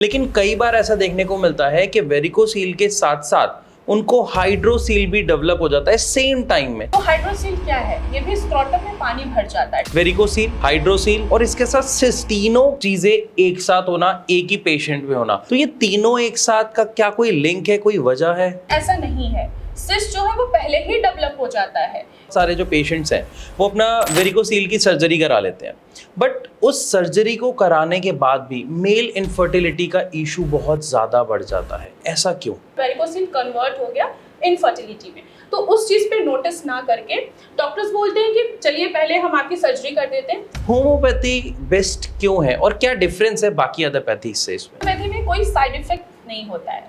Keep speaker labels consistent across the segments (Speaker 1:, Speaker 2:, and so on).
Speaker 1: लेकिन कई बार ऐसा देखने को मिलता है कि वेरिकोसील के साथ साथ उनको हाइड्रोसील भी डेवलप हो जाता है सेम टाइम में।
Speaker 2: तो हाइड्रोसील क्या है? ये भी स्क्रोटम में पानी भर जाता है।
Speaker 1: वेरिकोसील, हाइड्रोसील और इसके साथ सिस, तीनों चीजें एक साथ होना, एक ही पेशेंट में होना, तो ये तीनों एक साथ का क्या कोई लिंक है, कोई वजह है?
Speaker 2: ऐसा नहीं है। सिस जो है वो पहले ही डेवलप हो जाता है।
Speaker 1: सारे जो पेशेंट्स हैं वो अपना वेरिकोसील की सर्जरी करा लेते हैं, बट उस सर्जरी को कराने के बाद भी मेल इनफर्टिलिटी का इशू बहुत ज़्यादा बढ़ जाता है। ऐसा क्यों?
Speaker 2: वेरिकोसील कन्वर्ट हो गया इनफर्टिलिटी में, तो उस चीज पे नोटिस ना करके डॉक्टर्स बोलते हैं कि चलिए पहले हम आपकी सर्जरी कर देते हैं।
Speaker 1: होम्योपैथी बेस्ट क्यों है और क्या डिफरेंस है बाकी एलोपैथी से इसमें?
Speaker 2: होम्योपैथी में कोई साइड इफेक्ट नहीं होता है।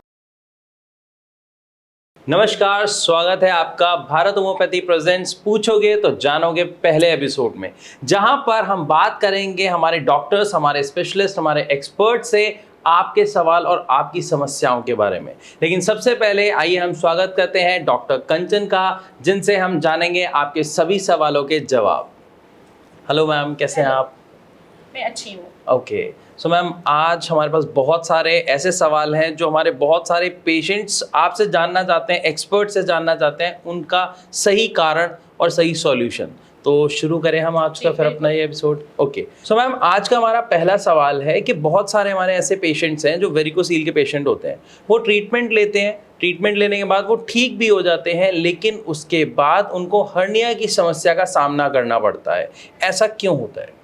Speaker 1: नमस्कार, स्वागत है आपका भारत होम्योपैथी प्रेजेंट्स पूछोगे तो जानोगे पहले एपिसोड में, जहां पर हम बात करेंगे हमारे डॉक्टर्स, हमारे स्पेशलिस्ट, हमारे एक्सपर्ट से आपके सवाल और आपकी समस्याओं के बारे में। लेकिन सबसे पहले आइए हम स्वागत करते हैं डॉक्टर कंचन का, जिनसे हम जानेंगे आपके सभी सवालों के जवाब। हेलो मैम, कैसे हैं आप?
Speaker 2: मैं अच्छी हूँ।
Speaker 1: ओके, सो मैम आज हमारे पास बहुत सारे ऐसे सवाल हैं जो हमारे बहुत सारे पेशेंट्स आपसे जानना चाहते हैं, एक्सपर्ट से जानना चाहते हैं, उनका सही कारण और सही सॉल्यूशन। तो शुरू करें हम आज का फिर अपना ये एपिसोड। ओके, सो मैम आज का हमारा पहला सवाल है कि बहुत सारे हमारे ऐसे पेशेंट्स हैं जो वेरिकोसील के पेशेंट होते हैं, वो ट्रीटमेंट लेते हैं, ट्रीटमेंट लेने के बाद वो ठीक भी हो जाते हैं, लेकिन उसके बाद उनको हर्निया की समस्या का सामना करना पड़ता है। ऐसा क्यों होता है?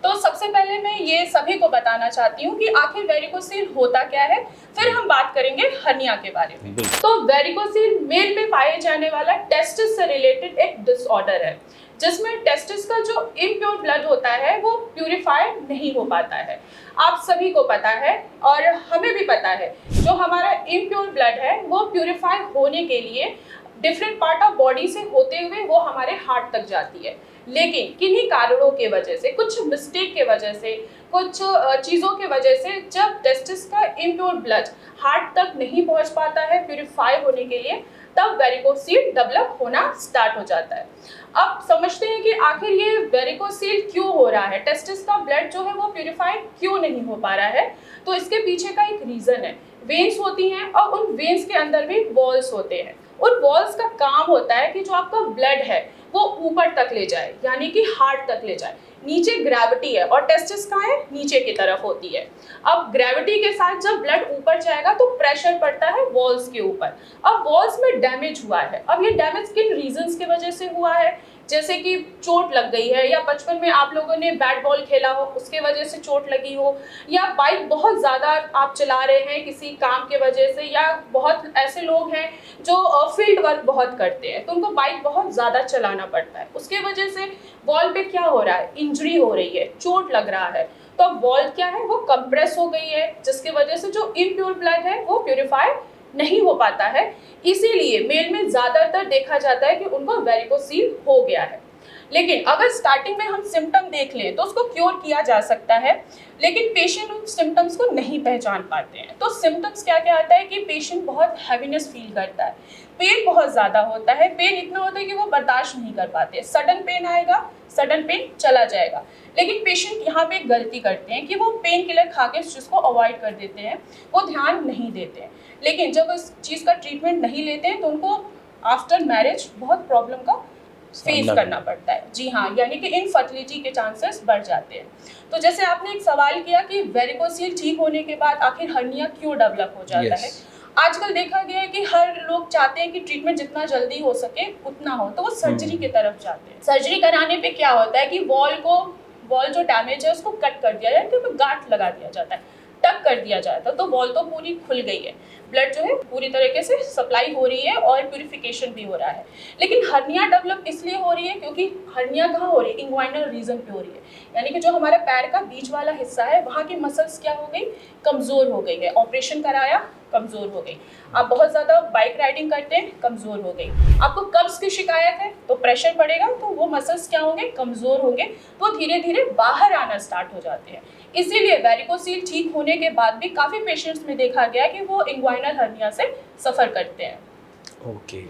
Speaker 2: तो सबसे पहले मैं ये सभी को बताना चाहती हूँ कि आखिर वेरिकोसील होता क्या है, फिर हम बात करेंगे हर्निया के बारे में। तो वेरिकोसील मेल में पाए जाने वाला टेस्टिस से रिलेटेड एक डिसऑर्डर है, जिसमें टेस्टिस का जो इम्प्योर ब्लड होता है वो प्यूरिफाई नहीं हो पाता है। आप सभी को पता है और हमें भी पता है, जो हमारा इम्प्योर ब्लड है वो प्यूरिफाई होने के लिए डिफरेंट पार्ट ऑफ बॉडी से होते हुए वो हमारे हार्ट तक जाती है। लेकिन किन्हीं कारणों के वजह से, कुछ मिस्टेक के वजह से, कुछ चीज़ों के वजह से जब टेस्टिस का इम्प्योर ब्लड हार्ट तक नहीं पहुंच पाता है प्यूरिफाई होने के लिए, तब वेरिकोसील डेवलप होना स्टार्ट हो जाता है। अब समझते हैं कि आखिर ये वेरिकोसील क्यों हो रहा है, टेस्टिस का ब्लड जो है वो प्यूरिफाई क्यों नहीं हो पा रहा है। तो इसके पीछे का एक रीज़न है, वेन्स होती हैं और उन वेन्स के अंदर भी वॉल्स होते हैं। उन वॉल्स का काम होता है कि जो आपका ब्लड है वो ऊपर तक ले जाए, यानी कि हार्ट तक ले जाए। नीचे ग्रेविटी है और टेस्टिस कहाँ है? नीचे की तरफ होती है। अब ग्रेविटी के साथ जब ब्लड ऊपर जाएगा तो प्रेशर पड़ता है वॉल्स के ऊपर। अब वॉल्स में डैमेज हुआ है। अब ये डैमेज किन रीजंस की वजह से हुआ है? जैसे कि चोट लग गई है, या बचपन में आप लोगों ने बैट बॉल खेला हो उसके वजह से चोट लगी हो, या बाइक बहुत ज़्यादा आप चला रहे हैं किसी काम के वजह से, या बहुत ऐसे लोग हैं जो फील्ड वर्क बहुत करते हैं तो उनको बाइक बहुत ज़्यादा चलाना पड़ता है, उसके वजह से वॉल पे क्या हो रहा है? इंजरी हो रही है, चोट लग रहा है। तो अब वॉल क्या है? वो कंप्रेस हो गई है, जिसकी वजह से जो इम्प्योर ब्लड है वो प्यूरिफाई नहीं हो पाता है। इसीलिए मेल में ज़्यादातर देखा जाता है कि उनको वेरिकोसील हो गया है। लेकिन अगर स्टार्टिंग में हम सिम्टम देख लें तो उसको क्योर किया जा सकता है, लेकिन पेशेंट उन सिम्टम्स को नहीं पहचान पाते हैं। तो सिम्टम्स क्या क्या आता है कि पेशेंट बहुत हैवीनेस फील करता है, पेन बहुत ज़्यादा होता है, पेन इतना होता है कि वो बर्दाश्त नहीं कर पाते, सडन पेन आएगा, सडन पेन चला जाएगा। लेकिन पेशेंट यहाँ पे एक गलती करते हैं कि वो पेन किलर खा के इस चीज़ को अवॉइड कर देते हैं, वो ध्यान नहीं देते हैं। लेकिन जब इस चीज़ का ट्रीटमेंट नहीं लेते हैं तो उनको आफ्टर मैरिज बहुत प्रॉब्लम का फेस करना पड़ता है। जी हाँ, यानी कि इनफर्टिलिटी के चांसेस बढ़ जाते हैं। तो जैसे आपने एक सवाल किया कि वेरिकोसील ठीक होने के बाद आखिर हर्निया क्यों डेवलप हो जाता है। आजकल देखा गया है कि हर लोग चाहते हैं कि ट्रीटमेंट जितना जल्दी हो सके उतना हो, तो वो सर्जरी की तरफ जाते हैं। सर्जरी कराने पे क्या होता है कि वॉल जो डैमेज है उसको कट कर दिया जाए, क्योंकि गांठ लगा दिया जाता है, टक कर दिया जाता है, तो वॉल तो पूरी खुल गई है, ब्लड जो है पूरी तरीके से सप्लाई हो रही है और प्यूरिफिकेशन भी हो रहा है। लेकिन हर्निया डेवलप इसलिए हो रही है क्योंकि हर्निया कहाँ हो रही है? इंग्वाइनल रीजन पे हो रही है, यानी कि जो हमारा पैर का बीच वाला हिस्सा है वहाँ की मसल्स क्या हो गई? कमज़ोर हो गई है। ऑपरेशन कराया, कमज़ोर हो गई। आप बहुत ज़्यादा बाइक राइडिंग करते हैं, कमज़ोर हो गई। आपको कब्ज़ की शिकायत है तो प्रेशर पड़ेगा तो वो मसल्स क्या होंगे? कमज़ोर होंगे, तो धीरे धीरे बाहर आना स्टार्ट हो जाते हैं। इसीलिए वेरिकोसील ठीक होने के बाद भी काफ़ी पेशेंट्स में देखा गया कि वो इंग्वाइनल हर्निया से सफ़र करते हैं।
Speaker 1: ओके,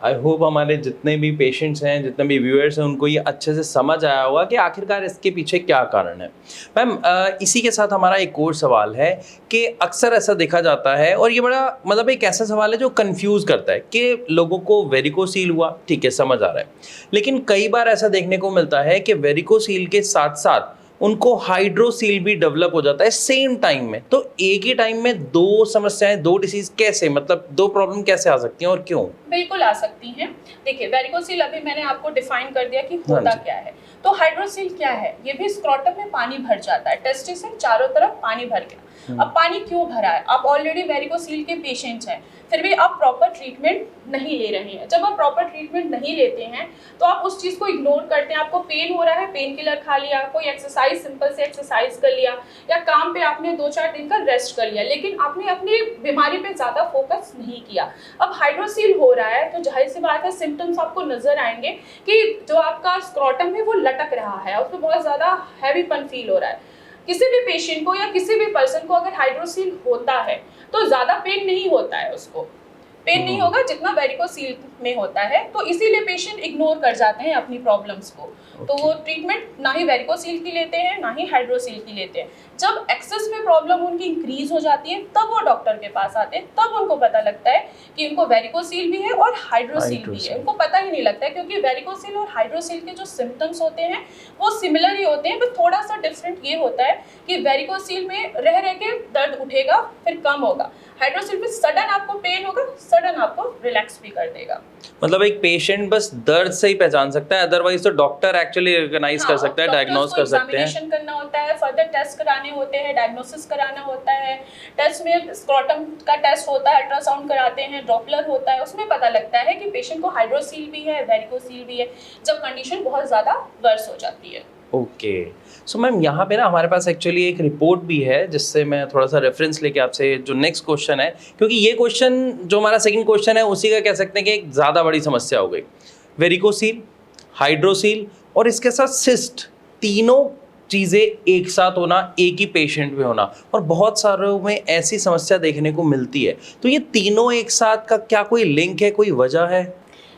Speaker 1: आई होप हमारे जितने भी पेशेंट्स हैं, जितने भी व्यूअर्स हैं, उनको ये अच्छे से समझ आया होगा कि आखिरकार इसके पीछे क्या कारण है। मैम, इसी के साथ हमारा एक और सवाल है कि अक्सर ऐसा देखा जाता है, और ये बड़ा मतलब एक ऐसा सवाल है जो कंफ्यूज करता है कि लोगों को वेरिकोसील हुआ, ठीक है, समझ आ रहा है, लेकिन कई बार ऐसा देखने को मिलता है कि वेरिकोसील के साथ साथ उनको हाइड्रोसील भी डेवलप हो जाता है सेम टाइम में। तो एक ही टाइम में दो समस्याएं, दो डिसीज कैसे, मतलब दो प्रॉब्लम कैसे आ सकती हैं और क्यों?
Speaker 2: बिल्कुल आ सकती हैं। देखिए, वेरिकोसील अभी मैंने आपको डिफाइन कर दिया कि होता क्या है। तो हाइड्रोसील क्या है? ये भी स्क्रोटम में पानी भर जाता है, टेस्टिस से चारों तरफ पानी भर गया। अब पानी क्यों भरा है? आप ऑलरेडी वेरिकोसील के पेशेंट्स हैं, फिर भी आप प्रॉपर ट्रीटमेंट नहीं ले रहे हैं। जब आप प्रॉपर ट्रीटमेंट नहीं लेते हैं तो आप उस चीज़ को इग्नोर करते हैं। आपको पेन हो रहा है, पेन किलर खा लिया, कोई एक्सरसाइज, सिंपल से एक्सरसाइज कर लिया, या काम पे आपने 2-4 दिन का रेस्ट कर लिया, लेकिन आपने अपनी बीमारी पे ज़्यादा फोकस नहीं किया। अब हाइड्रोसील हो रहा है तो जाहिर सी बात है सिम्टम्स आपको नजर आएंगे कि जो आपका स्क्रोटम है वो लटक रहा है, उसमें बहुत ज़्यादा हैवीपन फील हो रहा है। किसी भी पेशेंट को या किसी भी पर्सन को अगर हाइड्रोसील होता है तो ज़्यादा पेन नहीं होता है, उसको पेन नहीं होगा जितना वेरिकोसील में होता है। तो इसीलिए पेशेंट इग्नोर कर जाते हैं अपनी प्रॉब्लम्स को। तो वो ट्रीटमेंट ना ही वेरिकोसील की लेते हैं ना ही हाइड्रोसील की लेते हैं। जब एक्सेस में प्रॉब्लम उनकी इंक्रीज हो जाती है तब वो डॉक्टर के पास आते हैं, तब उनको पता लगता है कि उनको वेरिकोसील भी है और हाइड्रोसील भी है। उनको पता ही नहीं लगता है, क्योंकि वेरिकोसील और हाइड्रोसील के जो सिम्टम्स होते हैं वो सिमिलर ही होते हैं, बस थोड़ा सा डिफरेंट ये होता है कि वेरिकोसील में रह रह के दर्द उठेगा फिर कम होगा, हाइड्रोसील में सडन आपको पेन होगा, सडन आपको रिलैक्स भी कर देगा।
Speaker 1: मतलब एक पेशेंट बस दर्द से ही पहचान सकता है, अदरवाइज तो डॉक्टर एक्चुअली रिकॉग्नाइज कर सकता है, डायग्नोज कर सकते हैं।
Speaker 2: एग्जामिनेशन करना होता है, फर्दर टेस्ट कराने होते हैं, डायग्नोसिस कराना होता है। टेस्ट में स्क्रोटम का टेस्ट होता है, अल्ट्रासाउंड कराते हैं, डॉपलर होता है, उसमें पता लगता है कि पेशेंट को हाइड्रोसील भी है, वेरिकोसील भी है, जब कंडीशन बहुत ज़्यादा वर्स हो जाती है।
Speaker 1: ओके, सो मैम यहाँ पे ना हमारे पास एक्चुअली एक रिपोर्ट भी है जिससे मैं थोड़ा सा रेफरेंस लेके आपसे जो नेक्स्ट क्वेश्चन है, क्योंकि ये क्वेश्चन जो हमारा सेकंड क्वेश्चन है उसी का कह सकते हैं कि एक ज़्यादा बड़ी समस्या हो गई। वेरिकोसील, हाइड्रोसील और इसके साथ सिस्ट, तीनों चीज़ें एक साथ होना, एक ही पेशेंट में होना, और बहुत सारों में ऐसी समस्या देखने को मिलती है। तो ये तीनों एक साथ का क्या कोई लिंक है, कोई वजह है?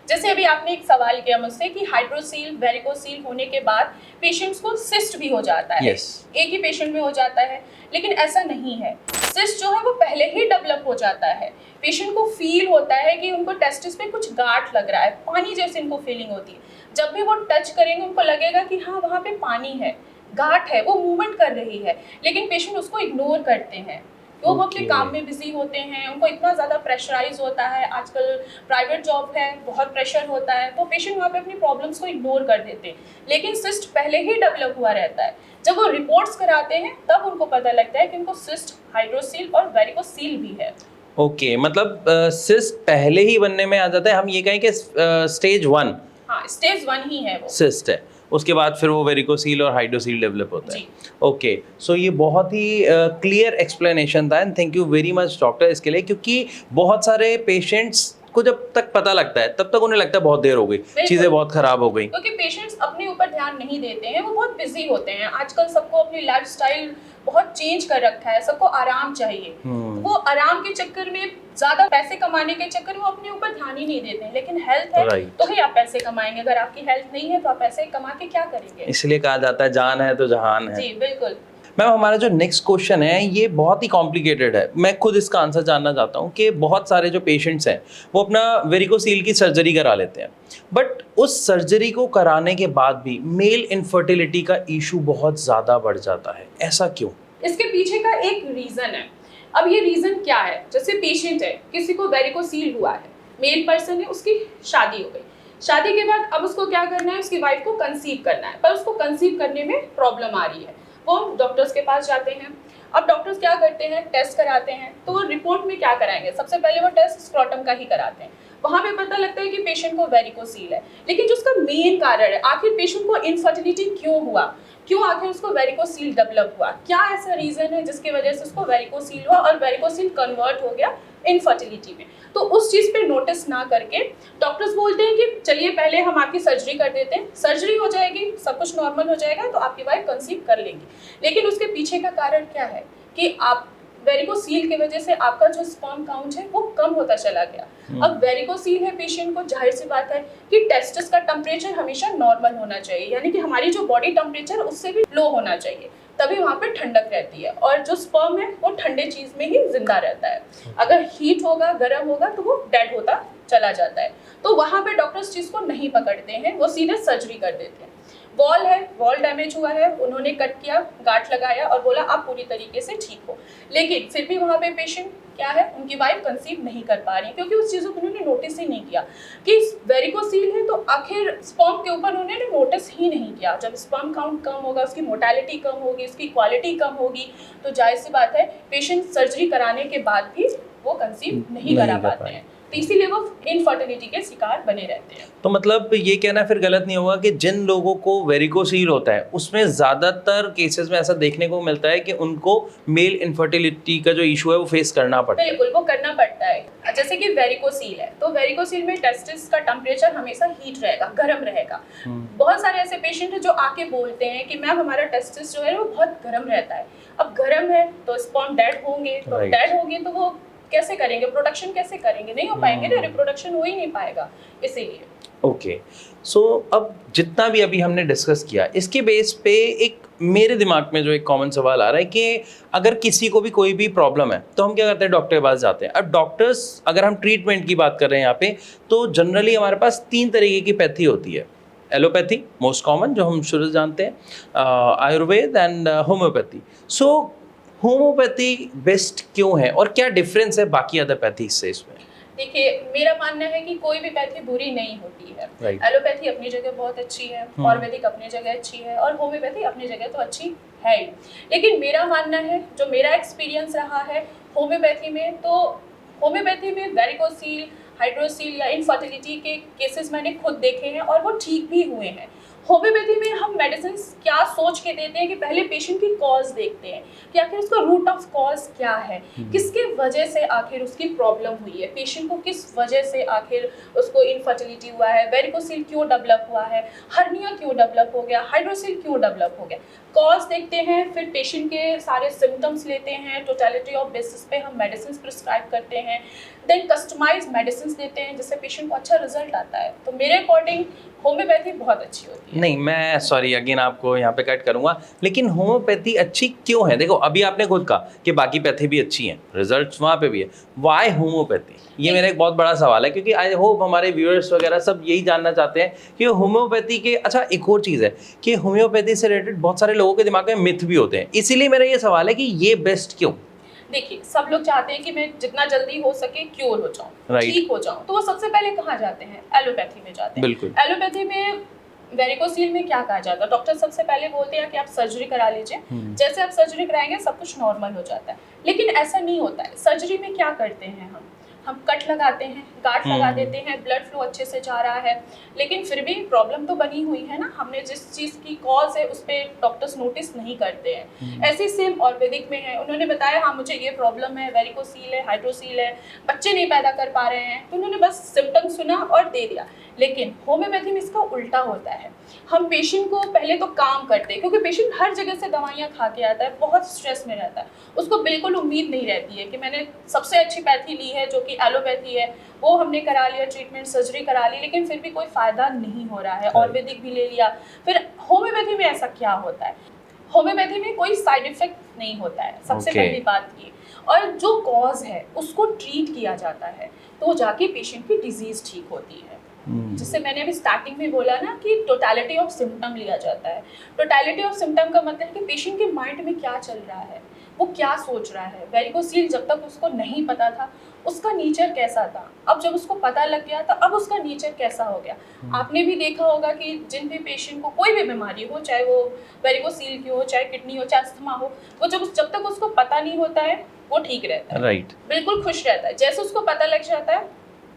Speaker 2: जैसे अभी आपने एक सवाल किया मुझसे कि हाइड्रोसील, वेरिकोसील होने के बाद पेशेंट्स को सिस्ट भी हो जाता है।
Speaker 1: Yes.
Speaker 2: एक ही पेशेंट में हो जाता है, लेकिन ऐसा नहीं है। सिस्ट जो है वो पहले ही डेवलप हो जाता है। पेशेंट को फील होता है कि उनको टेस्टिस पे कुछ गांठ लग रहा है, पानी जैसे इनको फीलिंग होती है। जब भी वो टच करेंगे उनको लगेगा कि हाँ वहाँ पे पानी है, गांठ है, वो मूवमेंट कर रही है, लेकिन पेशेंट उसको इग्नोर करते हैं। वो अपने काम में बिजी होते हैं, उनको इतना ज़्यादा प्रेशराइज होता है, आजकल प्राइवेट जॉब है, बहुत प्रेशर होता है, तो पेशेंट वहाँ पे अपनी प्रॉब्लम्स को इग्नोर कर देते हैं। लेकिन सिस्ट पहले ही डेवलप हुआ रहता है। जब वो रिपोर्ट्स कराते हैं तब उनको पता लगता है कि उनको सिस्ट, हाइड्रोसील और वेरिकोसील भी है।
Speaker 1: ओके, मतलब सिस्ट पहले ही बनने में आ जाता है, हम ये कहें कि स्टेज 1।
Speaker 2: हाँ, स्टेज 1 ही है वो,
Speaker 1: सिस्ट है, उसके बाद फिर वो वेरिकोसील और हाइड्रोसील डेवलप होता है। ओके, सो ये बहुत ही क्लियर एक्सप्लेनेशन था, and thank you very much doctor इसके लिए, क्योंकि बहुत सारे पेशेंट्स को जब तक पता लगता है तब तक उन्हें लगता है बहुत देर हो गई, चीज़ें बहुत ख़राब हो गई,
Speaker 2: क्योंकि पेशेंट्स अपने ऊपर ध्यान नहीं देते हैं, वो बहुत बिजी होते हैं। आजकल सबको अपनी लाइफस्टाइल बहुत चेंज कर रखा है, सबको आराम चाहिए। वो आराम के चक्कर में, ज़्यादा पैसे कमाने के चक्कर में वो अपने ऊपर ध्यान ही नहीं देते हैं। लेकिन हेल्थ है तो ही आप पैसे कमाएंगे, अगर आपकी हेल्थ नहीं है तो आप पैसे कमा के क्या करेंगे?
Speaker 1: इसलिए कहा जाता है जान है तो जहान है।
Speaker 2: जी बिल्कुल।
Speaker 1: मैम, हमारा जो नेक्स्ट क्वेश्चन है ये बहुत ही कॉम्प्लिकेटेड है, मैं खुद इसका आंसर जानना चाहता हूँ कि बहुत सारे जो पेशेंट्स हैं वो अपना वेरिकोसील की सर्जरी करा लेते हैं, बट उस सर्जरी को कराने के बाद भी मेल इनफर्टिलिटी का इशू बहुत ज़्यादा बढ़ जाता है, ऐसा क्यों?
Speaker 2: इसके पीछे का एक रीज़न है। अब ये रीज़न क्या है? जैसे पेशेंट है, किसी को वेरिकोसील हुआ है, मेल पर्सन है, उसकी शादी हो गई, शादी के बाद अब उसको क्या करना है, उसकी वाइफ को कंसीव करना है, पर उसको कंसीव करने में प्रॉब्लम आ रही है। वो डॉक्टर्स के पास जाते हैं। अब डॉक्टर्स क्या करते हैं, टेस्ट कराते हैं। तो वो रिपोर्ट में क्या कराएंगे, सबसे पहले वो टेस्ट स्क्रोटम का ही कराते हैं। वहाँ पे पता लगता है कि पेशेंट को वेरिकोसील है, लेकिन जो उसका मेन कारण है, आखिर पेशेंट को इनफर्टिलिटी क्यों हुआ, क्यों आखिर उसको वेरिकोसील डेवलप हुआ, क्या ऐसा रीज़न है जिसकी वजह से उसको वेरिकोसील हुआ और वेरिकोसील कन्वर्ट हो गया इनफर्टिलिटी में। तो उस चीज़ पे नोटिस ना करके डॉक्टर्स बोलते हैं कि चलिए पहले हम आपकी सर्जरी कर देते हैं, सर्जरी हो जाएगी, सब कुछ नॉर्मल हो जाएगा तो आपकी वाइफ कंसीव कर लेंगी। लेकिन उसके पीछे का कारण क्या है कि आप वेरिकोसील की वजह से आपका जो स्पर्म काउंट है वो कम होता चला गया। अब वेरिकोसील है पेशेंट को, जाहिर सी बात है कि टेस्टिस का टेम्परेचर हमेशा नॉर्मल होना चाहिए, यानी कि हमारी जो बॉडी टेम्परेचर उससे भी लो होना चाहिए, तभी वहाँ पे ठंडक रहती है और जो स्पर्म है वो ठंडे चीज में ही जिंदा रहता है। अगर हीट होगा, गर्म होगा तो वो डेड होता चला जाता है। तो वहाँ पे डॉक्टर्स चीज को नहीं पकड़ते हैं, वो सीधे सर्जरी कर देते हैं। वॉल है, वॉल डैमेज हुआ है, उन्होंने कट किया, गांठ लगाया और बोला आप पूरी तरीके से ठीक हो, लेकिन फिर भी वहाँ पे पेशेंट क्या है, उनकी वाइफ कंसीव नहीं कर पा रही, क्योंकि उस चीज़ों को उन्होंने नोटिस ही नहीं किया कि वेरिकोसील है। तो आखिर स्पर्म के ऊपर उन्होंने नोटिस ही नहीं किया। जब स्पर्म काउंट कम होगा, उसकी मोर्टेलिटी कम होगी, उसकी क्वालिटी कम होगी, तो जाहिर सी बात है पेशेंट सर्जरी कराने के बाद भी वो कंसीव नहीं करा पाते हैं, तो इसीलिए वो इनफर्टिलिटी के शिकार बने रहते हैं।
Speaker 1: तो मतलब ये कहना फिर गलत नहीं होगा कि जिन लोगों को वेरिकोसील होता है उसमें ज़्यादातर केसेस में ऐसा देखने को मिलता है कि उनको मेल इनफर्टिलिटी का जो इशू है वो फेस करना पड़ता है।
Speaker 2: बिल्कुल, वो करना पड़ता है। जैसे कि वेरिकोसील है, तो वेरिकोसील में टेस्टिस का टेम्परेचर हमेशा हीट रहेगा, गर्म रहेगा। बहुत सारे ऐसे पेशेंट हैं जो आके बोलते हैं कि मैम हमारा टेस्टिस जो है वो बहुत गर्म रहता है। अब गर्म है तो स्पर्म डेड होंगे, तो डेड होंगे तो वो कैसे करेंगे, प्रोडक्शन कैसे करेंगे, नहीं हो पाएंगे ना, रिप्रोडक्शन हो ही नहीं पाएगा, इसीलिए।
Speaker 1: ओके, सो अब जितना भी अभी हमने डिस्कस किया इसके बेस पे एक मेरे दिमाग में जो एक कॉमन सवाल आ रहा है कि अगर किसी को भी कोई भी प्रॉब्लम है तो हम क्या करते हैं, डॉक्टर के पास जाते हैं। अब डॉक्टर्स, अगर हम ट्रीटमेंट की बात कर रहे हैं यहाँ पे, तो जनरली हमारे पास 3 तरीके की पैथी होती है। एलोपैथी मोस्ट कॉमन जो हम शुरू से जानते हैं, Ayurveda and homeopathy. So homeopathy best क्यों है और क्या डिफरेंस है बाकी अदर पैथी से इसमें?
Speaker 2: देखिए, मेरा मानना है कि कोई भी पैथी बुरी नहीं होती है।
Speaker 1: Right.
Speaker 2: एलोपैथी अपनी जगह बहुत अच्छी है, आयुर्वेदिक अपनी जगह अच्छी है और होम्योपैथी अपनी जगह तो अच्छी है ही। लेकिन मेरा मानना है, जो मेरा एक्सपीरियंस रहा है होम्योपैथी में, तो होम्योपैथी में वेरिकोसील, हाइड्रोसील या इनफर्टिलिटी के केसेस मैंने खुद देखे हैं और वो ठीक भी हुए हैं। होम्योपैथी में हम मेडिसिन क्या सोच के देते हैं कि पहले पेशेंट की कॉज देखते हैं कि आखिर उसका रूट ऑफ कॉज क्या है, किसके वजह से आखिर उसकी प्रॉब्लम हुई है, पेशेंट को किस वजह से आखिर उसको इनफर्टिलिटी हुआ है, वेरिकोसील क्यों डेवलप हुआ है, हर्निया क्यों डेवलप हो गया, हाइड्रोसील क्यों डेवलप हो गया। कॉज देखते हैं, फिर पेशेंट के सारे सिम्टम्स लेते हैं, टोटलिटी ऑफ बेसिस पे हम मेडिसिन प्रिस्क्राइब करते हैं, देन कस्टमाइज मेडिसिन देते हैं जिससे पेशेंट को अच्छा रिजल्ट आता है। तो मेरे अकॉर्डिंग होम्योपैथी बहुत अच्छी होती है।
Speaker 1: नहीं, मैं सॉरी अगेन आपको यहाँ पे कट करूँगा, लेकिन होम्योपैथी अच्छी क्यों है? देखो अभी आपने खुद कहा कि बाकी पैथी भी अच्छी हैं, रिजल्ट्स वहाँ पे भी है, वाई होम्योपैथी? ये मेरा एक बहुत बड़ा सवाल है, क्योंकि आई होप हमारे व्यूअर्स वगैरह सब यही जानना चाहते हैं कि होम्योपैथी के, अच्छा एक और चीज़ है कि होम्योपैथी से रिलेटेड बहुत सारे लोगों के दिमाग में मिथ भी होते हैं, इसीलिए मेरा ये सवाल है कि ये बेस्ट क्यों?
Speaker 2: देखिए, सब लोग चाहते हैं कि मैं जितना जल्दी हो सके क्योर हो जाऊं,
Speaker 1: Right.
Speaker 2: ठीक हो जाऊं, तो वो सबसे पहले कहाँ जाते हैं? एलोपैथी में जाते हैं।
Speaker 1: बिल्कुल।
Speaker 2: एलोपैथी में वेरिकोसील में क्या कहा जाता है, डॉक्टर सबसे पहले बोलते हैं कि आप सर्जरी करा लीजिए, जैसे आप सर्जरी कराएंगे सब कुछ नॉर्मल हो जाता है, लेकिन ऐसा नहीं होता है। सर्जरी में क्या करते हैं, हम कट लगाते हैं, गांठ लगा देते हैं, ब्लड फ्लो अच्छे से जा रहा है, लेकिन फिर भी प्रॉब्लम तो बनी हुई है ना, हमने जिस चीज़ की कॉज है उस पर डॉक्टर्स नोटिस नहीं करते हैं। ऐसे सेम आयुर्वेदिक में है, उन्होंने बताया हाँ मुझे ये प्रॉब्लम है, वेरिकोसील है, हाइड्रोसील है, बच्चे नहीं पैदा कर पा रहे हैं, तो उन्होंने बस सिम्टम सुना और दे दिया। लेकिन होम्योपैथी में इसका उल्टा होता है, हम पेशेंट को पहले तो काम करते हैं, क्योंकि पेशेंट हर जगह से दवाइयाँ खा के आता है, बहुत स्ट्रेस में रहता है, उसको बिल्कुल उम्मीद नहीं रहती है कि मैंने सबसे अच्छी पैथी ली है जो कि एलोपैथी है, वो हमने करा लिया ट्रीटमेंट, सर्जरी करा ली, लेकिन फिर भी कोई फ़ायदा नहीं हो रहा है, आयुर्वेदिक भी ले लिया। फिर होम्योपैथी में ऐसा क्या होता है? होम्योपैथी में कोई साइड इफेक्ट नहीं होता है, सबसे पहली बात ये, और जो कॉज है उसको ट्रीट किया जाता है, तो जाके पेशेंट की डिजीज़ ठीक होती है। जिससे मैंने अभी स्टार्टिंग में बोला ना कि टोटलिटी ऑफ सिम्टम लिया जाता है। टोटलिटी ऑफ सिम्टम का मतलब है कि पेशेंट के माइंड में क्या चल रहा है, वो क्या सोच रहा है। वेरिकोसील जब तक उसको नहीं पता था उसका नेचर कैसा था, अब जब उसको पता लग गया तो अब उसका नेचर कैसा हो गया। आपने भी देखा होगा कि जिन भी पेशेंट को कोई भी बीमारी हो, चाहे वो वेरिकोसील की हो, चाहे किडनी हो, चाहे अस्थमा हो, वो जब तक उसको पता नहीं होता है वो ठीक रहता है,
Speaker 1: राइट,
Speaker 2: बिल्कुल खुश रहता है। जैसे उसको पता लग जाता है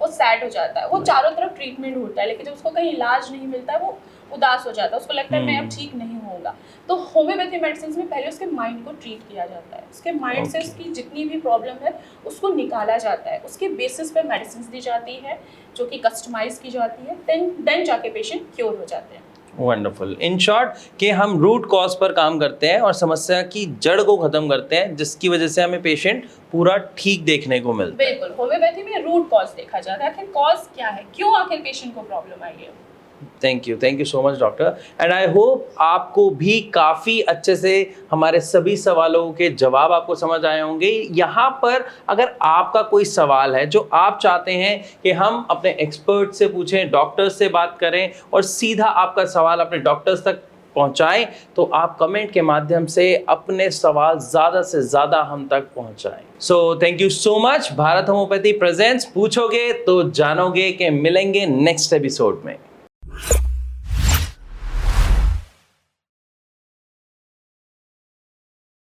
Speaker 2: वो सैड हो जाता है, वो चारों तरफ ट्रीटमेंट होता है, लेकिन जब उसको कहीं इलाज नहीं मिलता है वो उदास हो जाता है, उसको लगता है मैं अब ठीक नहीं होऊंगा। तो होम्योपैथी मेडिसिन में पहले उसके माइंड को ट्रीट किया जाता है, उसके माइंड से उसकी जितनी भी प्रॉब्लम है उसको निकाला जाता है, उसके बेसिस पे मेडिसिन दी जाती है जो कि कस्टमाइज की जाती है, देन जाके पेशेंट क्योर हो जाते हैं।
Speaker 1: वंडरफुल। इन शॉर्ट कि हम रूट कॉज पर काम करते हैं और समस्या की जड़ को खत्म करते हैं, जिसकी वजह से हमें पेशेंट पूरा ठीक देखने को मिलता है।
Speaker 2: बिल्कुल, होम्योपैथी में रूट कॉज देखा जाता है। आखिर कॉज क्या है, क्यों आखिर पेशेंट को प्रॉब्लम आई है?
Speaker 1: Thank you so much doctor, and I hope आपको भी काफ़ी अच्छे से हमारे सभी सवालों के जवाब आपको समझ आए होंगे। यहाँ पर अगर आपका कोई सवाल है जो आप चाहते हैं कि हम अपने एक्सपर्ट से पूछें, डॉक्टर्स से बात करें और सीधा आपका सवाल अपने डॉक्टर्स तक पहुँचाएं, तो आप कमेंट के माध्यम से अपने सवाल ज़्यादा से ज़्यादा हम तक पहुँचाएं। So thank you so much. Bharat homeopathy presents, पूछोगे तो जानोगे के मिलेंगे नेक्स्ट एपिसोड में।